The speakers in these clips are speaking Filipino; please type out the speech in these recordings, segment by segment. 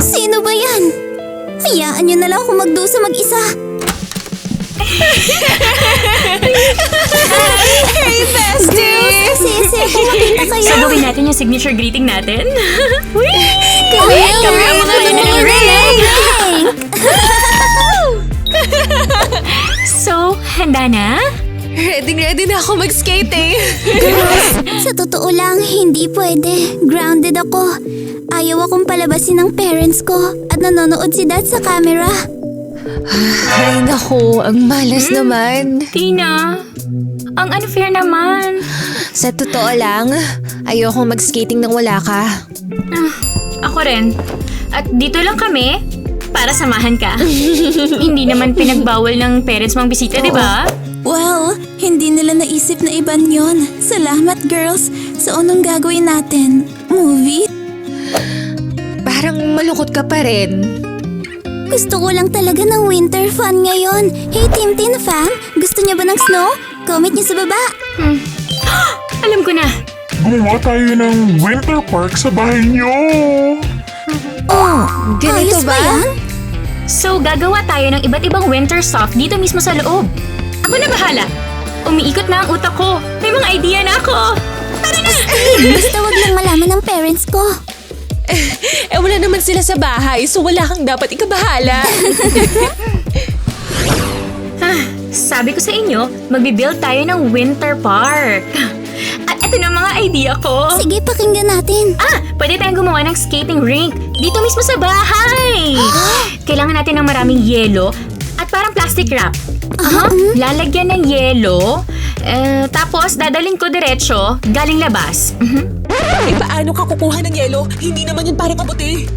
Sino ba yan? Hayaan niyo na lang ako magdusa mag-isa. Hey, bestie! Saya-saya ko makita kayo. So, gawin natin yung signature greeting natin. Kami ang mga ring! So, handa na? Ready na ako mag-skate eh. Sa totoo lang, hindi pwede. Grounded ako. Ayaw akong palabasin ng parents ko at nanonood si dad sa camera. Ay naku, ang malas naman. Tina, ang unfair naman. Sa totoo lang, ayokong mag-skating nang wala ka. Ako rin. At dito lang kami para samahan ka. Hindi naman pinagbawal ng parents mong bisita, di ba? Well, hindi nila naisip na iban yon. Salamat, girls. So, anong gagawin natin? Movie? Parang malungkot ka pa rin. Gusto ko lang talaga ng winter fun ngayon. Hey, Team Tin Fam, gusto niyo ba ng snow? Comment niyo sa baba. Alam ko na. Gumawa tayo ng winter park sa bahay niyo. Oh, Ganito ayos ba? yan? So, gagawa tayo ng iba't ibang winter stuff dito mismo sa loob. Ako na bahala. Umiikot na ang utak ko. May mga idea na ako. Tara na! Basta wag lang malaman ng parents ko. Eh wala naman sila sa bahay, so wala kang dapat ikabahala. Sabi ko sa inyo, magbibuild tayo ng winter park. At ito na mga idea ko. Sige, pakinggan natin. Pwede tayong gumawa ng skating rink dito mismo sa bahay. Kailangan natin ng maraming yelo at parang plastic wrap. Lalagyan ng yelo. Tapos dadalhin ko diretso galing labas. Eh paano ka kukuha ng yelo? Hindi naman yun parang kabuti.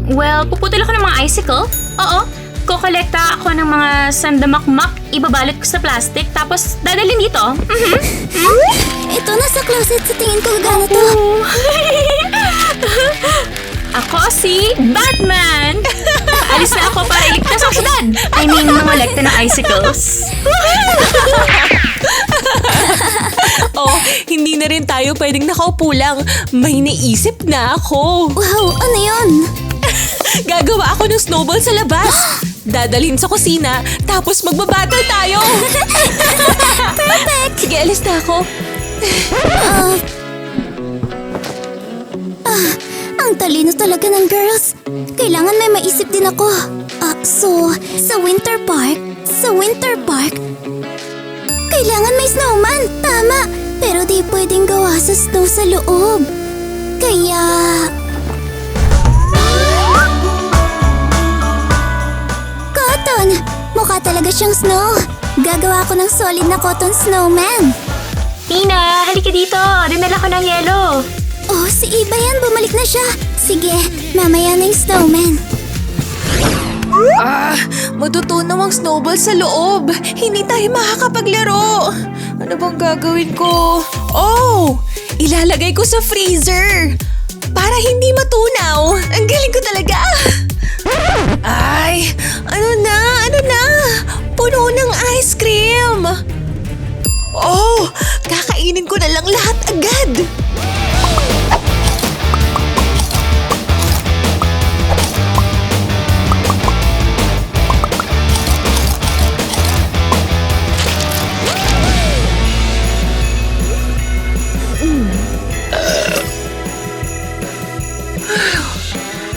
Well, puputol ako ng mga icicle. Oo. Kukolekta ako ng mga sandamakmak, ibabalot ko sa plastic, tapos dadalhin dito. Ito na sa closet. Sa tingin ko gagana to. Ako si Batman! Alis na ako para iligtas ang syudad! I mean, mangolekta ng icicles. Oh, hindi na rin tayo pwedeng nakaupo lang. May naisip na ako. Wow, ano yun? Gagawa ako ng snowball sa labas. Dadalhin sa kusina, tapos magbabattle tayo. Perfect! Sige, alis na ako. Ang talino talaga ng girls. Kailangan may maisip din ako. So, sa winter park, kailangan may snowman. Tama. Pero di pwedeng gawa sa snow sa loob. Kaya... Cotton! Mukha talaga siyang snow. Gagawa ko ng solid na cotton snowman. Tina, halika dito! Dinala ko ng yelo. Oh, si Iba yan. Bumalik na siya. Sige, mamaya na yung snowman. Matutunaw ang snowball sa loob. Hindi tayo makakapaglaro. Ano bang gagawin ko? Oh! Ilalagay ko sa freezer. Para hindi matunaw. Ang galing ko talaga. Ay! Ano na? Puno ng ice cream. Oh! Kakainin ko na lang lahat agad.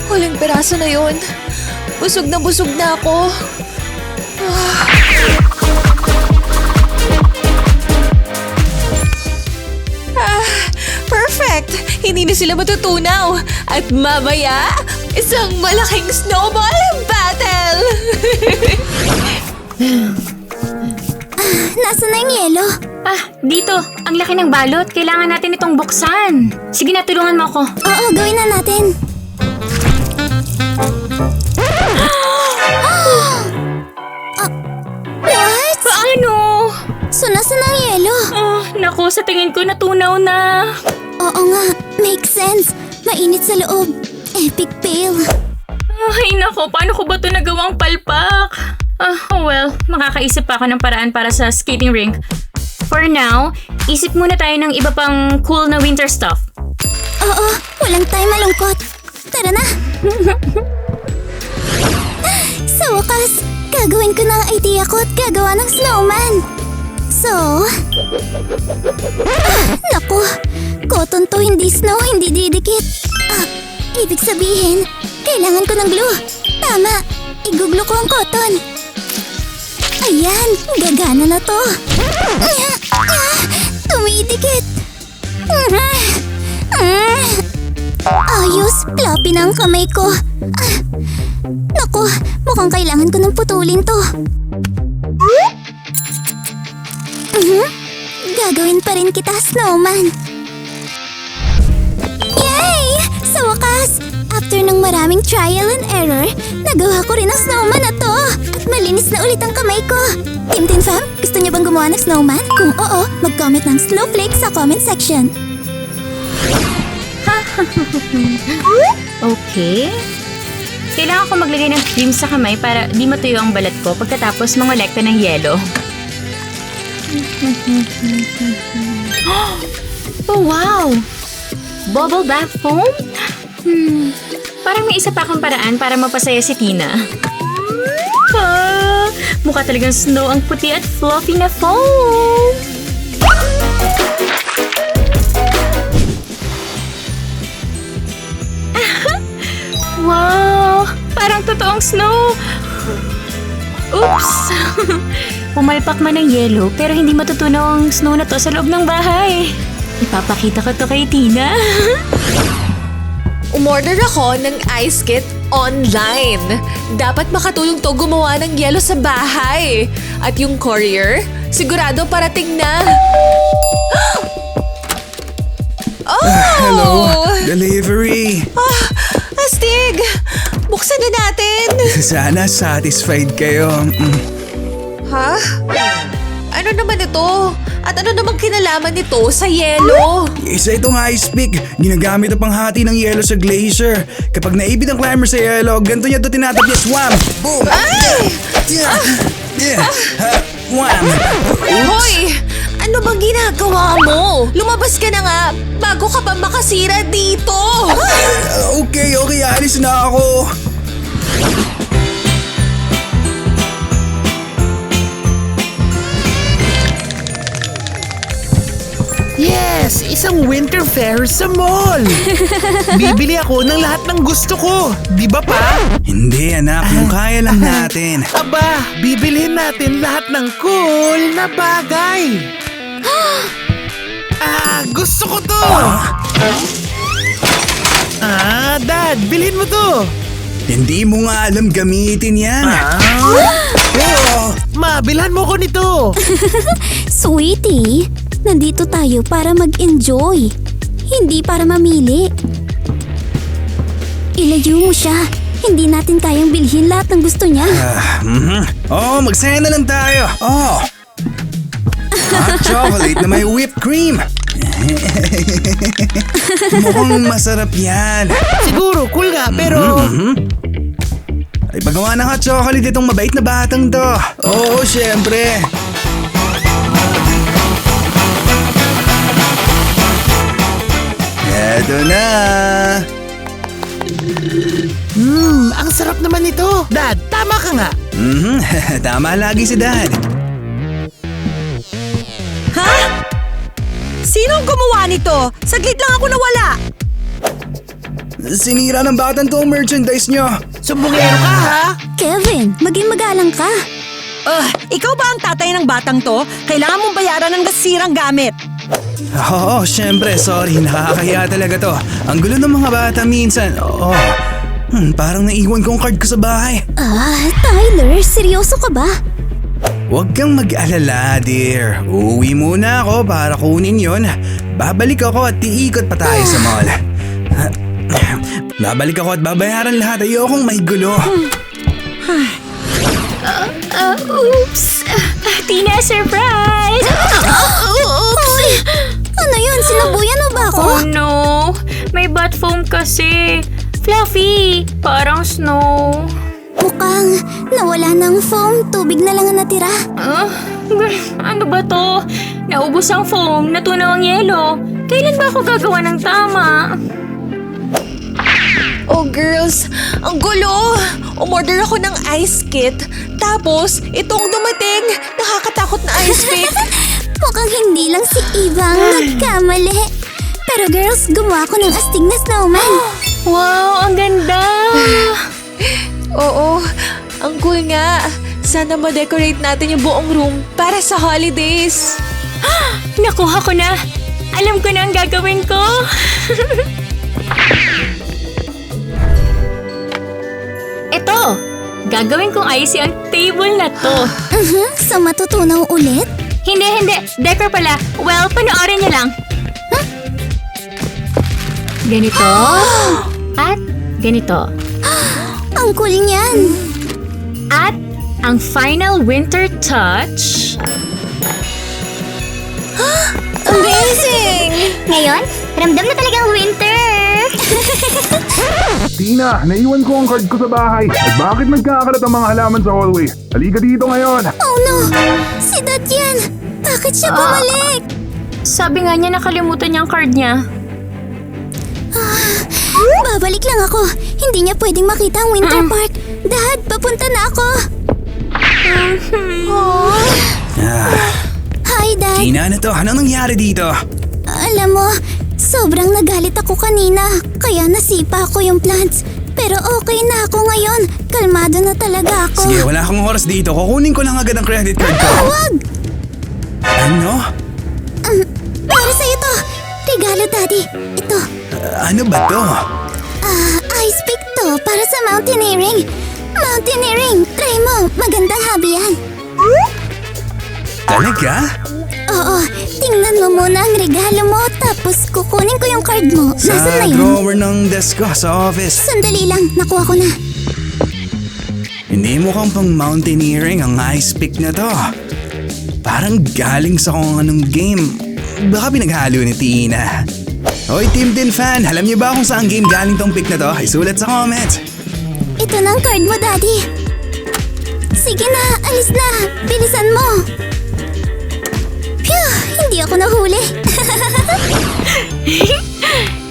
Huling peraso na yun. Busog na ako. Perfect! Hindi na sila matutunaw. At mamaya, isang malaking snowball battle! Nasaan na yung yelo? Dito. Ang laki ng balot. Kailangan natin itong buksan. Sige na, tulungan mo ako. Oo, gawin na natin. What? Paano? So, nasaan na ang yelo? Naku, sa tingin ko natunaw na. Oo nga, makes sense. Mainit sa loob. Epic fail. Ay, naku, paano ko ba ito nagawang palpak? Well, makakaisip pa ako ng paraan para sa skating rink. For now, isip muna tayo ng iba pang cool na winter stuff. Oo, walang time malungkot. Tara na! Sa wakas, gagawin ko na ang idea ko at gagawa ng snowman. So... naku! Cotton to, hindi snow, hindi didikit. Ibig sabihin, kailangan ko ng glue. Tama, iguglo ko ang cotton. Ayan, gagana na to. Tumidikit. Ayos, floppy na ang kamay ko. Naku, mukhang kailangan ko ng putulin to. Gagawin pa rin kita, snowman. Yay! Sa wakas, after ng maraming trial and error, nagawa ko rin ang snowman na to. At malinis na ulit ang kamay ko. Team Tin Fam, gusto niyo bang gumawa ng snowman? Kung oo, mag-comment ng snowflake sa comment section. Okay. Kailangan ko maglagay ng cream sa kamay para di matuyo ang balat ko pagkatapos mangolekta ng yelo. Oh, wow! Bubble bath foam? Parang may isa pa akong paraan para mapasaya si Tina. Mukha talagang snow ang puti at fluffy na foam! Wow! Parang totoong snow! Oops! Pumalpak man ng yelo pero hindi matutunaw ang snow na to sa loob ng bahay. Ipapakita ko to kay Tina. Umorder ako ng ice kit online. Dapat makatulong to gumawa ng yelo sa bahay. At yung courier, sigurado parating na. Oh! Hello, delivery. Astig! Buksan na natin! Sana satisfied kayo. Ha? Ano naman ito? At ano namang kinalaman nito sa yelo? Isa itong ice pick. Ginagamit ito panghati ng yelo sa glacier. Kapag naibit ang climber sa yelo, ganito niya ito tinatap niya. Swam! Boom! Ay! Wham! Hoy! Ano bang ginagawa mo? Lumabas ka na nga bago ka pa makasira dito! Okay, alis na ako. Yes! Isang winter fair sa mall! Bibili ako ng lahat ng gusto ko! Di ba pa? Hindi anak, kung kaya lang natin. Aba, bibilhin natin lahat ng cool na bagay! Gusto ko to! Dad, bilhin mo to! Hindi mo nga alam gamitin yan. Ma, bilhan mo ko nito! Sweetie, nandito tayo para mag-enjoy. Hindi para mamili. Ilayo mo siya. Hindi natin kayang bilhin lahat ng gusto niya. Magsaya na lang tayo. Hot chocolate na may whipped cream. Mukhang masarap yan. Siguro, cool nga, pero... Ay, pagawa ng hot chocolate itong mabait na batang to. Oo, syempre. Eto na. Ang sarap naman ito. Dad, tama ka nga. Tama lagi si Dad. Ha? Sinong gumawa nito? Saglit lang ako nawala! Sinira ng batang to ang merchandise nyo. Sumbongero ka, ha? Kevin, maging magalang ka. Ikaw ba ang tatay ng batang to? Kailangan mong bayaran ng nasirang gamit. Oo, syempre. Sorry, nakakahiya talaga to. Ang gulo ng mga bata minsan. Parang naiwan ko ang card ko sa bahay. Tyler, seryoso ka ba? Huwag kang mag-alala, dear. Uuwi muna ako para kunin yon. Babalik ako at iikot pa tayo sa mall. Babalik ako at babayaran lahat. Ayokong may gulo. Oops! Tina, surprise! Oops! Ano yun? Sinabuyan mo ba ako? Oh no! May bat foam kasi. Fluffy! Parang snow. Mukhang nawala ng foam. Tubig na lang ang natira. Ano ba to? Naubos ang foam, natunaw ang yelo. Kailan ba ako gagawa ng tama? Oh, girls, ang gulo! Umorder ako ng ice kit. Tapos, itong dumating, nakakatakot na ice pick. Mukhang hindi lang si Eva ang nagkamali. Pero girls, gumawa ko ng astig na snowman. Wow, ang ganda! Oo, ang cool nga. Sana ma-decorate natin yung buong room para sa holidays. Nakuha ko na! Alam ko na ang gagawin ko! Ito! Gagawin kong icy ang table na to. So matutunaw ulit? Hindi. Decor pala. Well, panoorin niyo lang. Ganito. At ganito. Ang cool niyan. At ang final winter touch. Amazing! Ngayon, ramdam na talagang winter. Tina, naiwan ko ang card ko sa bahay. At bakit nagkakalat ang mga halaman sa hallway? Halika dito ngayon. Oh no! Si Dad yan! Bakit siya bumalik? Sabi nga niya nakalimutan niya ang card niya. Babalik lang ako. Hindi niya pwedeng makita ang Winter Park. Dad, papunta na ako. Hi, Dad. Tina, ano to? Anong nangyari dito? Alam mo, sobrang nagalit ako kanina. Kaya nasipa ko yung plants. Pero okay na ako ngayon. Kalmado na talaga ako. Sige, wala akong oras dito. Kukunin ko lang agad ang credit card ko. Huwag! Ano? Para sa'yo to. Regalo, Daddy. Ito. Ano ba to? Ice pick to para sa mountaineering. Mountaineering! Try mo. Magandang hobby yan. Talaga? Oo. Tingnan mo muna ang regalo mo. Tapos kukunin ko yung card mo. Sa Nasaan na yun? drawer ng desk ko sa office. Sandali lang. Nakuha ko na. Hindi mukhang pang mountaineering ang ice pick na to. Parang galing sa kung anong game. Baka pinaghalo ni Tina. Hoy Team Tin fan, alam niyo ba kung saan game galing tong pick na to? Isulat sa comments. Ito na ang card mo, Daddy. Sige na. Alis na. Bilisan mo. Phew! Hindi ako nahuli.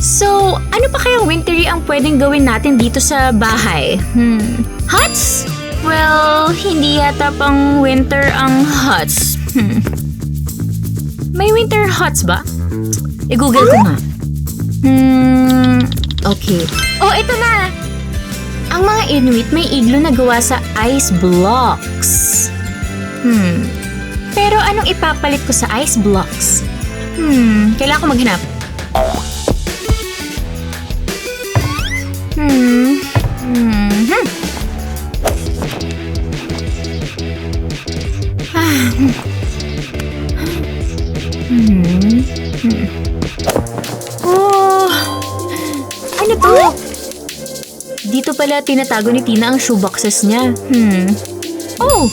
So, ano pa kaya wintry ang pwedeng gawin natin dito sa bahay? Huts? Well, hindi yata pang winter ang huts. May winter huts ba? I-google ko nga. Okay. Oh, ito na! Ang mga Inuit may igloo na gawa sa ice blocks. Pero anong ipapalit ko sa ice blocks? Kailangan ko maghanap. Oh, ano to? Dito pala tinatago ni Tina ang shoeboxes niya. Oh!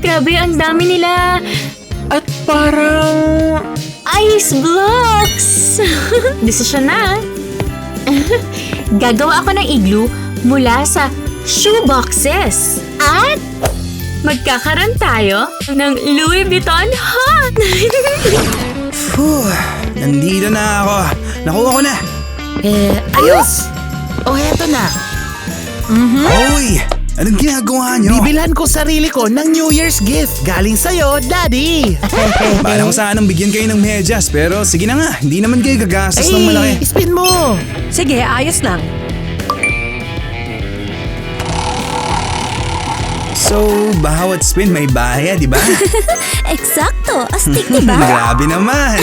Grabe, ang dami nila. At parang... Ice blocks! Desisyon na. Gagawa ako ng igloo mula sa shoeboxes. At magkakaroon tayo ng Louis Vuitton hat. Nandito na ako. Nakuha ko na. Ayos! O heto na. Hoy! Anong ginagawa niyo? Bibilhan ko sarili ko ng New Year's gift. Galing sa'yo, Daddy. Bala ko sanang bigyan kayo ng medyas, pero sige na nga, hindi naman kayo gagastos ng malaki. Spin mo. Sige, ayos lang. So, bawat spin may bayad, di ba? Eksakto. Astig, diba? Grabe naman.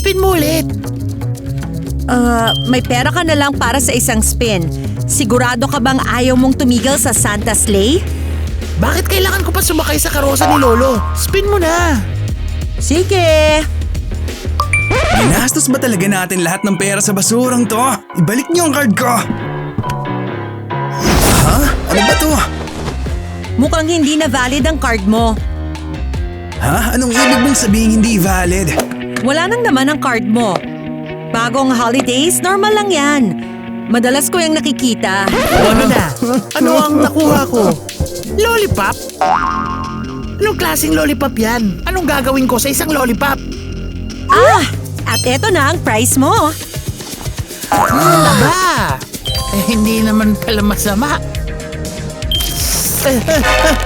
Spin mo ulit. May pera ka na lang para sa isang spin. Sigurado ka bang ayaw mong tumigil sa Santa Sleigh? Bakit kailangan ko pa sumakay sa karosa ni Lolo? Spin mo na. Sige. Ginastos ba talaga natin lahat ng pera sa basurang to? Ibalik niyo ang card ko. Ha? Ano ba to? Mukhang hindi na valid ang card mo. Ha? Anong ibig mong sabihin hindi valid? Wala nang naman ang card mo. Bagong holidays, normal lang yan. Madalas ko yung nakikita. O ano na? Ano ang nakuha ko? Lollipop? Anong klaseng lollipop yan? Anong gagawin ko sa isang lollipop? At eto na ang prize mo. Aba! Hindi naman pala masama.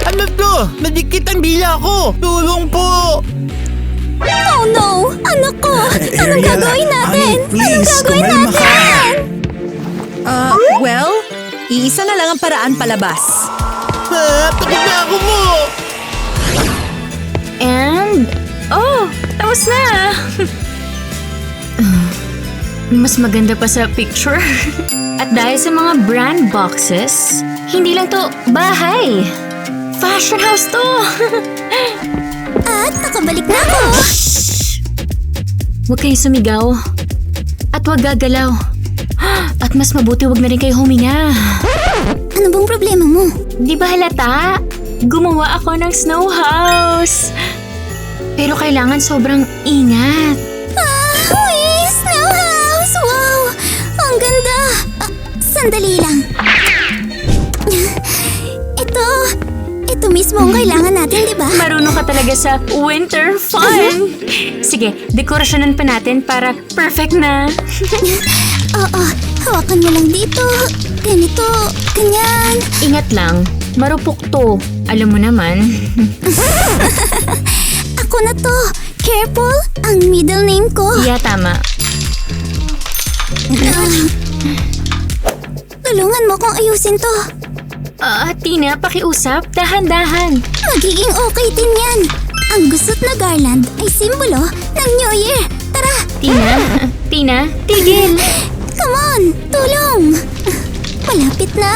Ano to? Nadikit ang dila ko! Tulong po! Oh no! Anak ko! Anong Ariel, gagawin natin? honey, please, Anong gagawin kumalma ka. natin? Well, iisa na lang ang paraan palabas. Takot na ako mo! And, tapos na. Mas maganda pa sa picture. At dahil sa mga brand boxes, hindi lang to bahay. Fashion house to. At nakabalik na ako! Huwag kayo sumigaw. At huwag gagalaw. At mas mabuti huwag na rin kayo huminga. Ano bang problema mo? Di ba halata? Gumawa ako ng snow house. Pero kailangan sobrang ingat. Uy! Snow house! Wow! Ang ganda! Sandali lang. Ito mismo ang kailangan natin, di ba? Marunong ka talaga sa winter fun. Sige, dekorasyonan pa natin para perfect na. Oo, hawakan mo lang dito. Ganito, ganyan. Ingat lang, marupok to. Alam mo naman. Ako na to. Careful, ang middle name ko. Yeah, tama. Tulungan mo kong ayusin to. Tina, pakiusap. Dahan-dahan. Magiging okay din yan. Ang gusot na garland ay simbolo ng New Year. Tara, Tina, tigil. come on, tulong. Malapit na.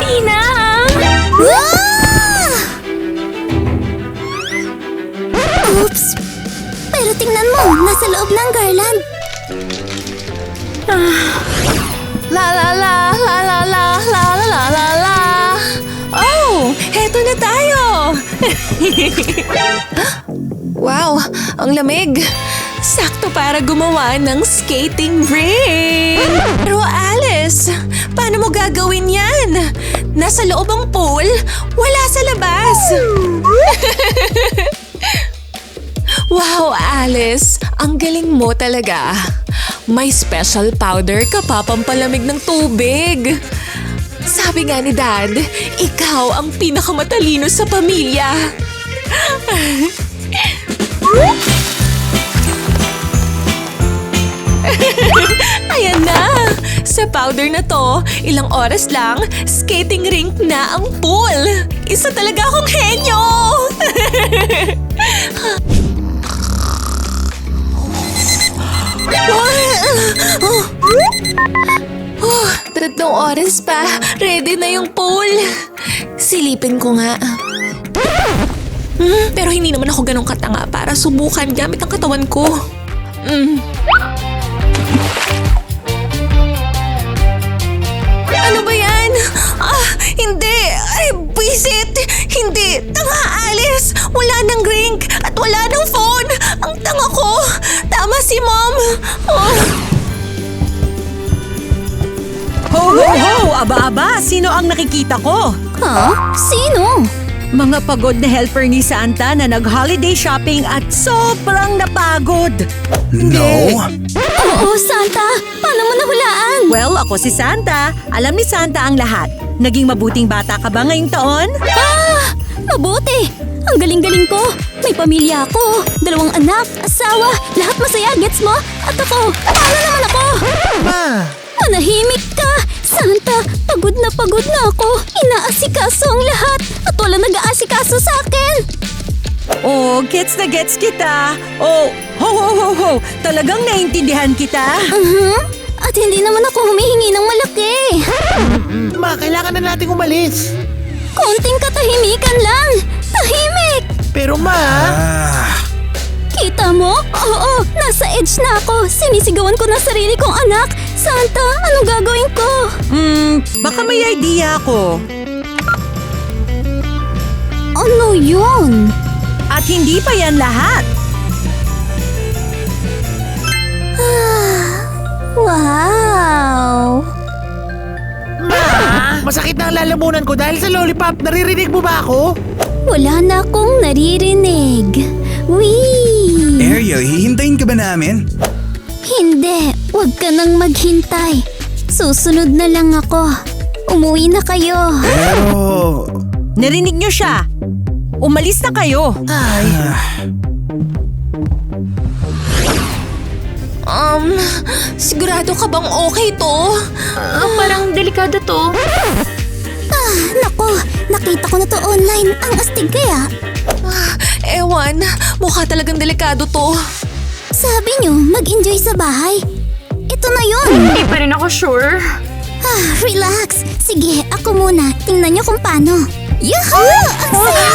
Tina! Ah! Oops! Pero tingnan mo, nasa loob ng garland. La la la la la la la la la la. Oh, heto na tayo. Wow, ang lamig. Sakto para gumawa ng skating ring. Pero Alice, paano mo gagawin yan? Nasa loob ang pool, wala sa labas. Wow, Alice, ang galing mo talaga. May special powder ka pa pampalamig ng tubig. Sabi nga ni Dad, ikaw ang pinakamatalino sa pamilya. Ayan na! Sa powder na to, ilang oras lang, skating rink na ang pool. Isa talaga akong henyo! Tatlong oras pa. Ready na yung pool. Silipin ko nga. Pero hindi naman ako ganun katanga para subukan gamit ang katawan ko. Ano ba yan? Hindi! Ay, bisit! Hindi! Tanga, Alice! Wala nang drink at wala nang phone! Ang tanga ko! Tama si Mom! Ho, ho, ho! Aba-aba, sino ang nakikita ko? Ha? Sino? Mga pagod na helper ni Santa na nag-holiday shopping at sobrang napagod. No? Oo, Santa! Paano mo nahulaan? Well, ako si Santa. Alam ni Santa ang lahat. Naging mabuting bata ka ba ngayong taon? Mabuti! Ang galing-galing ko! May pamilya ako! 2 anak, asawa, lahat masaya, gets mo? At ako, paano naman ako? Ma! Manahimik ka! Santa, pagod na ako! Inaasikaso ang lahat! At wala nag-aasikaso sa akin! Oh, gets na gets kita. Oh, ho, ho, ho, ho. Talagang naintindihan kita. At hindi naman ako humihingi ng malaki! Ma, kailangan na nating umalis. Konting katahimikan lang! Tahimik! Pero ma... Kita mo? Oo, nasa edge na ako. Sinisigawan ko na sarili kong anak. Santa, anong gagawin ko? Baka may idea ako. Ano yun? At hindi pa yan lahat. Wow! Ma! Masakit na ang lalamunan ko dahil sa lollipop. Naririnig mo ba ako? Wala na akong naririnig. Wee! Ariel, hihintayin ka ba namin? Hindi, wag ka nang maghintay. Susunod na lang ako. Umuwi na kayo. Pero... Narinig niyo siya. Umalis na kayo. Ay, Sigurado ka bang okay to? Parang delikado to. Nako, nakita ko na to online. Ang astig kaya. Ewan, mukha talagang delikado to. Sabi nyo, mag-enjoy sa bahay. Ito na yon. Hindi pa rin ako sure. Relax. Sige, ako muna. Tingnan nyo kung paano. Yuhu! Ang saya!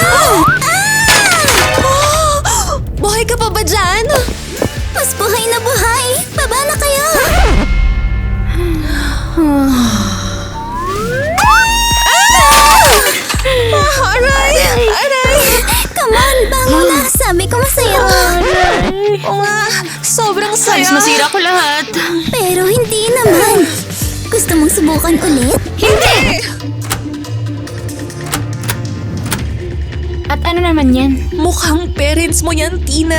Buhay ka pa ba dyan? Mas buhay na buhay. Baba na kayo. Aray! Aray! Come on, bango na. Sabi ko masaya. Oo nga, sobrang saya. Halos masira ko lahat. Pero hindi naman. Gusto mong subukan ulit? Hindi! At ano naman yan? Mukhang parents mo yan, Tina.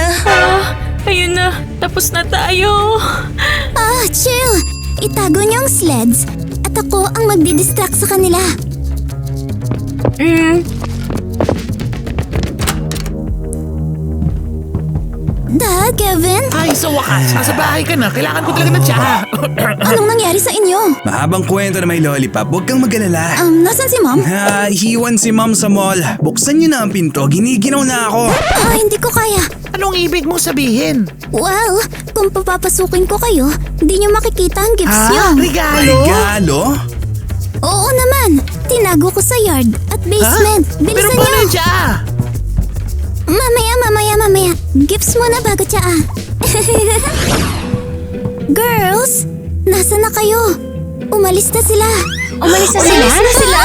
Ayun na. Tapos na tayo. Chill. Itago niyo ang sleds at ako ang magdidistract sa kanila. Dad, Kevin? ay, sa wakas. Nasa bahay ka na. Kailangan ko talaga ng tsaha. Anong nangyari sa inyo? Mahabang kwento na may lollipop. Huwag kang mag-alala. Nasan si Mom? Hiwan si Mom sa mall. Buksan niyo na ang pinto. Giniginaw na ako. Hindi ko kaya. Anong ibig mong sabihin? Well, kung papapasukin ko kayo, di niyo makikita ang gifts niyo. Regalo? Regalo? Oo naman. Tinago ko sa yard at basement. Pero Bilisan paano niyo. yung tsaa? Mamaya. Gifts muna bago tsaa. Girls, nasa na kayo? Umalis na sila. Umalis na sila?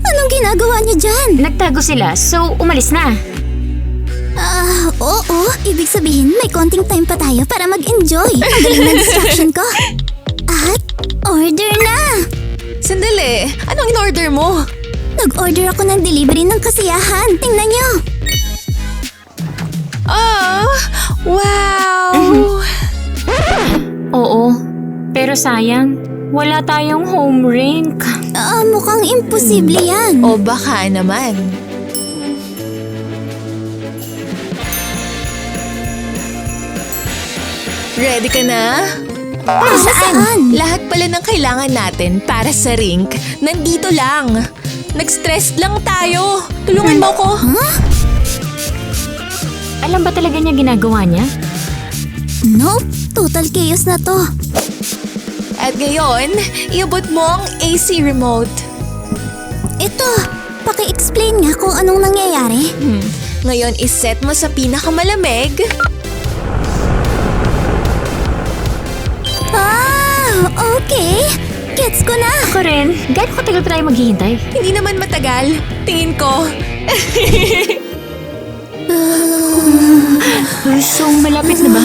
Anong ginagawa niyo dyan? Nagtago sila, so umalis na. Oo. Ibig sabihin, may konting time pa tayo para mag-enjoy. Ang galing ng distraction ko. At order na! Sandali, anong in-order mo? Nag-order ako ng delivery ng kasiyahan. Tingnan niyo. Wow! Oo. Pero sayang, wala tayong home rink. Mukhang imposible yan. O baka naman. Ready ka na? Para saan? Lahat pala ng kailangan natin para sa rink, nandito lang. Nag-stress lang tayo. Tulungan mo ko. Alam ba talaga niya ginagawa niya? Nope. Total chaos na to. At ngayon, iabot mo ang AC remote. Ito, paki-explain nga kung anong nangyayari. Ngayon, iset mo sa pinakamalamig. Okay. Gets ko na. Ako rin. Gaano katagal pa tayo maghihintay? Hindi naman matagal. Tingin ko. So, malapit na ba?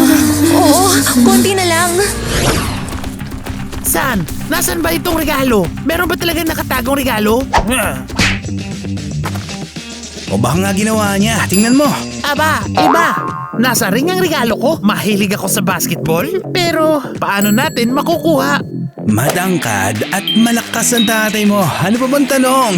Oo, konti na lang. Saan? Nasaan ba itong regalo? Meron ba talaga nakatagong regalo? O baka nga ginawa niya. Tingnan mo. Aba, iba. Nasa ring ang regalo ko. Mahilig ako sa basketball. Pero, paano natin makukuha? Matangkad at malakas ang tatay mo. Ano pa bang tanong?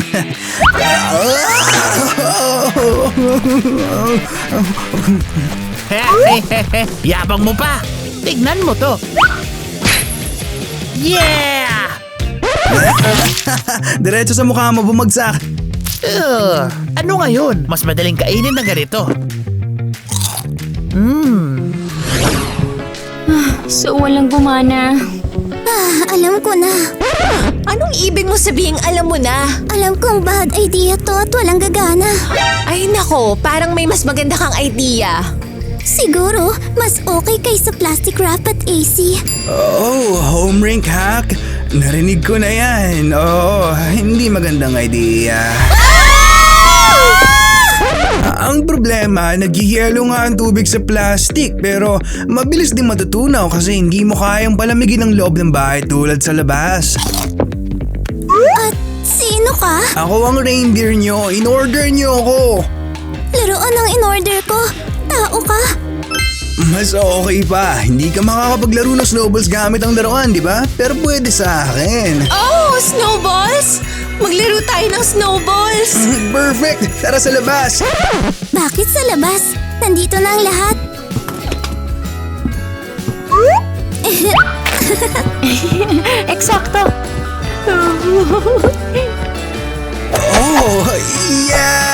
Yabang mo pa. Tignan mo to. Yeah! Diretso sa mukha mo bumagsak. Ano ngayon? Mas madaling kainin na ganito. So, walang gumana. Alam ko na. Anong ibig mo sabihing alam mo na? Alam kong bad idea to at walang gagana. Ay nako, parang may mas maganda kang idea. Siguro, mas okay kaysa plastic wrap at AC. Oh, home rink hack. Narinig ko na yan. Oo, hindi magandang idea. Ang problema, nagyayelo nga ang tubig sa plastic pero mabilis din matutunaw kasi hindi mo kayang palamigin ang loob ng bahay tulad sa labas. At Sino ka? Ako ang reindeer nyo. In-order nyo ako. Laruan ang in-order ko. Tao ka. Mas okay pa. Hindi ka makakapaglaro ng snowballs gamit ang laruan, di ba? Pero pwede sa akin. Oh, snowballs! Maglaro tayo ng snowballs! Perfect! Tara sa labas! Bakit sa labas? Nandito na ang lahat. Eksakto. Oh, yeah!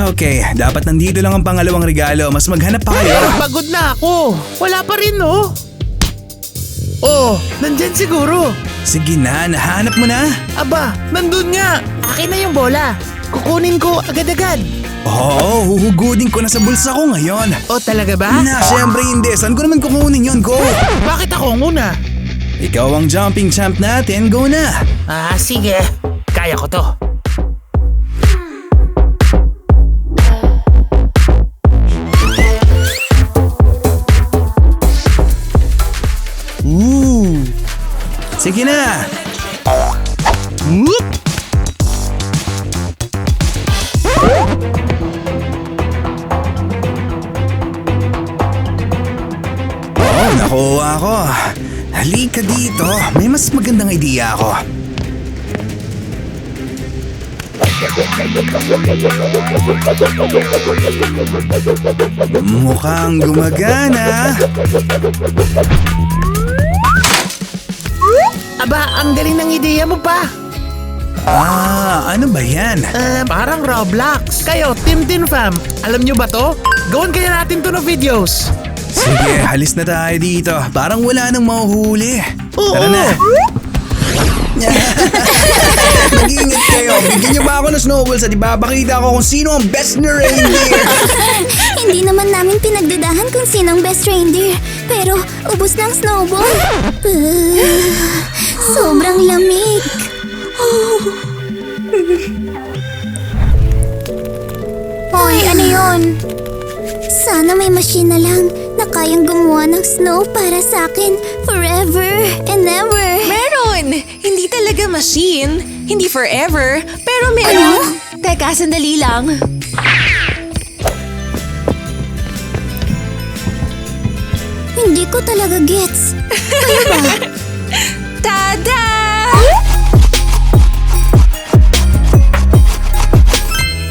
Okay, dapat nandito lang ang pangalawang regalo. Mas maghanap pa kayo. Pagod na ako. Wala pa rin, no? Oh, nandyan siguro. Sige na, nahanap mo na. Aba, nandun nga. Akin na yung bola. Kukunin ko agad-agad. Oo, huhugudin ko na sa bulsa ko ngayon. Oh, talaga ba? Na, syempre hindi. Saan ko naman kukunin yun? Go! Bakit ako ang una? Ikaw ang jumping champ natin. Go na! Ah, sige. Kaya ko to. Sige na! Whoop! Oh, nakuha ko. Halika dito. May mas magandang idea ako. Mukhang gumagana. Aba, ang galing ng ideya mo pa. Ano ba yan? Parang Roblox. Kayo, Team Tin Fam, alam nyo ba to? Gawin kaya natin to ng videos. Sige, halis na tayo dito. Parang wala nang mahuhuli. Oo. Tara na. Mag-iingat kayo. Bigyan niyo ba ako ng snowballs at ipapakita ko kung sino ang best na reindeer? Hindi naman namin pinagdadahan kung sino ang best reindeer. Pero ubos na ang snowball. Sobrang lamig. Hoy, ano yun? Sana may machine na lang na kayang gumawa ng snow para sa akin forever and ever. Meron! Hindi talaga machine. Hindi forever. Pero meron. Teka, sandali lang. Hindi ko talaga gets. Kayo ba? Tada!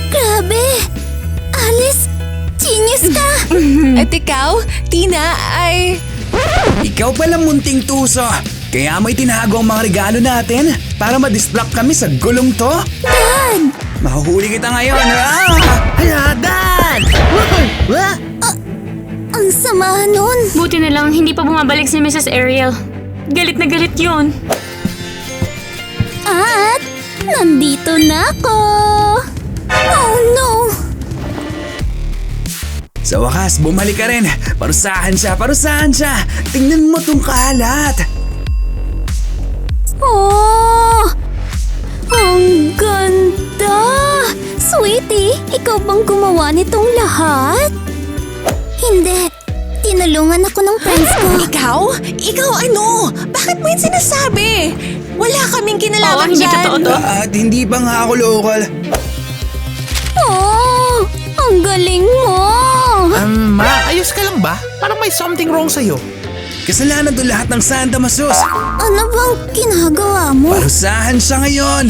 Grabe! Alice, genius ka! At ikaw, Tina, ay... Ikaw pala munting tuso. Kaya may tinago ang mga regalo natin para ma-distract kami sa gulong to. Dad! Mahuhuli kita ngayon. Hala, Dad! Wah! Ang sama nun. Buti na lang hindi pa bumabalik si Mrs. Ariel. Galit na galit yun. At nandito na ako. Oh no! Sa wakas, bumalik ka rin. Parusahan siya, parusahan siya. Tingnan mo tong kalat. Oh! Ang ganda! Sweetie, ikaw bang gumawa nitong lahat? Hindi. Tinulungan ako ng friends ko. Ikaw? Ikaw ano? Bakit mo yung sinasabi? Wala kaming Oo, kinalaman hindi dyan. totoo to. At hindi pa nga ako local. Oh! Ang galing mo! Ma, ayos ka lang ba? Parang may something wrong sa'yo. Kasalanan to lahat ng Santa Masus. Ano bang ginagawa mo? Parusahan siya ngayon.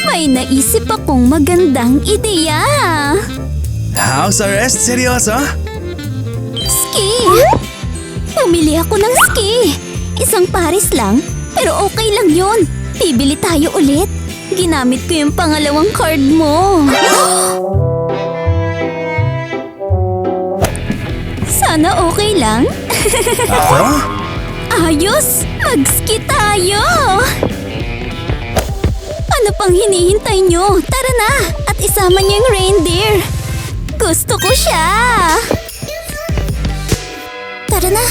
May naisip akong magandang ideya. House arrest? Seryoso? Ski! Bumili ako ng ski. Isang pares lang, pero okay lang yun. Bibili tayo ulit. Ginamit ko yung pangalawang card mo. Sana okay lang. Ako? Ayos! Mag-ski tayo! Ano pang hinihintay nyo? Tara na! At isama niyo yung reindeer! Gusto ko siya! Tara na!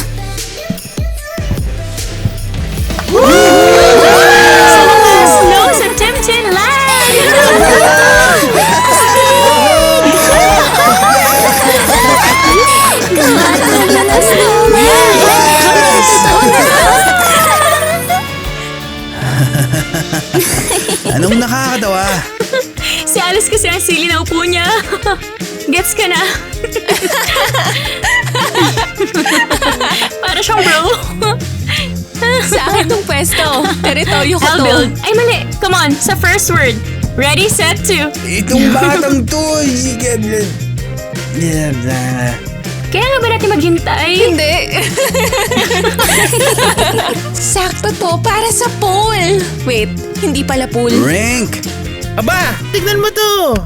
Snow Tin Land! Gumagana ng snowman! Totoo na! Anong nakakatawa? Si Alice kasi ang sili na upo niya. Gets ka na? Para siyang bro. Sa akin tong pwesto. Teritoryo ko I'll to. build. Ay mali. Come on, sa first word. Ready, set, to. Itong batang to. Kaya nga ba natin maghintay? Hindi. Sakto to para sa pool. Wait, hindi pala pool. Rink! Aba, tignan mo to!